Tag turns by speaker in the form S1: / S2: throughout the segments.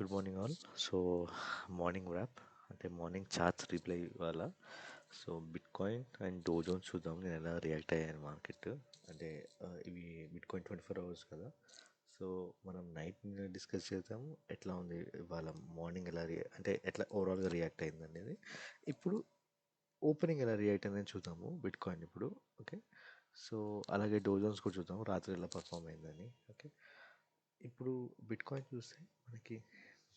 S1: Good morning all. So morning wrap అంటే morning charts reply ఇవాళ. So Bitcoin and Dow Jones చూద్దాం నేను ఎలా రియాక్ట్ అయ్యాను మార్కెట్. అంటే ఇవి బిట్ కాయిన్ 24 hours కదా. సో మనం నైట్ డిస్కస్ చేద్దాం ఎట్లా ఉంది ఇవాళ మార్నింగ్ ఎలా అంటే ఎట్లా ఓవరాల్గా రియాక్ట్ అయింది అనేది. ఇప్పుడు ఓపెనింగ్ ఎలా రియాక్ట్ అయిందని చూద్దాము బిట్ కాయిన్ ఇప్పుడు. ఓకే, సో అలాగే డో జోన్స్ కూడా చూద్దాం రాత్రి ఎలా పర్ఫామ్ అయిందని. ఓకే, ఇప్పుడు బిట్ కాయిన్ చూస్తే మనకి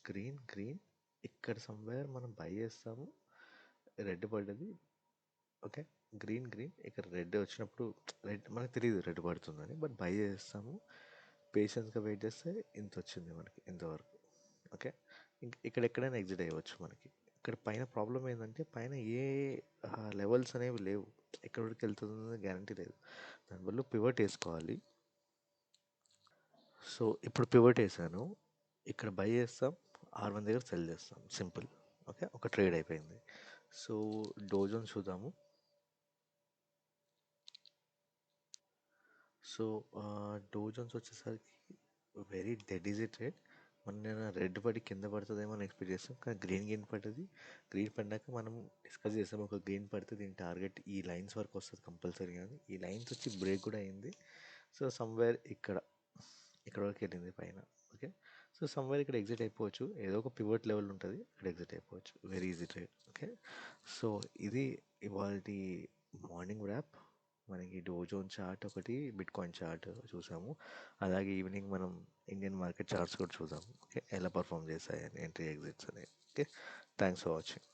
S1: గ్రీన్ గ్రీన్ ఇక్కడ సమ్వేర్ మనం బై చేస్తాము, రెడ్ పడ్డది. ఓకే, గ్రీన్ గ్రీన్ ఇక్కడ రెడ్ వచ్చినప్పుడు రెడ్ మనకు తెలియదు రెడ్ పడుతుందని, బట్ బై చేస్తాము. పేషెన్స్గా వెయిట్ చేస్తే ఇంత వచ్చింది మనకి ఇంతవరకు. ఓకే, ఇక్కడ ఎక్కడైనా ఎగ్జిట్ అయ్యవచ్చు మనకి. ఇక్కడ పైన ప్రాబ్లం ఏంటంటే పైన ఏ లెవెల్స్ అనేవి లేవు, ఎక్కడి వరకు వెళ్తుందో గ్యారంటీ లేదు. దానివల్ల పివట్ వేసుకోవాలి. సో ఇప్పుడు పివట్ వేసాను, ఇక్కడ బై చేస్తాం, R1 దగ్గర సెల్ చేస్తాం, సింపుల్. ఓకే, ఒక ట్రేడ్ అయిపోయింది. సో డోజోన్స్ చూద్దాము. సో డోజోన్స్ వచ్చేసరికి వెరీ డెడ్ ఈజీ ట్రేడ్. మన నేను రెడ్ పడి కింద పడుతుందేమో అని ఎక్స్పెక్ట్ చేస్తాం, కానీ గ్రీన్ పడ్డది. గ్రీన్ పడినాక మనం డిస్కస్ చేస్తాం ఒక గ్రీన్ పడితే దీని టార్గెట్ ఈ లైన్స్ వరకు వస్తుంది కంపల్సరీ అని. ఈ లైన్స్ వచ్చి బ్రేక్ కూడా అయింది. సో సమ్వేర్ ఇక్కడ వరకు వెళ్ళింది పైన. ఓకే, సో సమ్వేర్ ఇక్కడ ఎగ్జిట్ అయిపోవచ్చు, ఏదో ఒక పివట్ లెవెల్ ఉంటుంది ఇక్కడ ఎగ్జిట్ అయిపోవచ్చు, very easy trade. Okay, so ఇది ఇవాళ మార్నింగ్ ర్యాప్. మనకి డోజోన్ చార్ట్ ఒకటి, బిట్ కాయిన్ చార్ట్ చూసాము. అలాగే ఈవినింగ్ మనం ఇండియన్ మార్కెట్ చార్ట్స్ కూడా చూద్దాం. ఓకే, ఎలా పర్ఫామ్ చేస్తాయని ఎంట్రీ ఎగ్జిట్స్ అని. Okay, thanks for watching.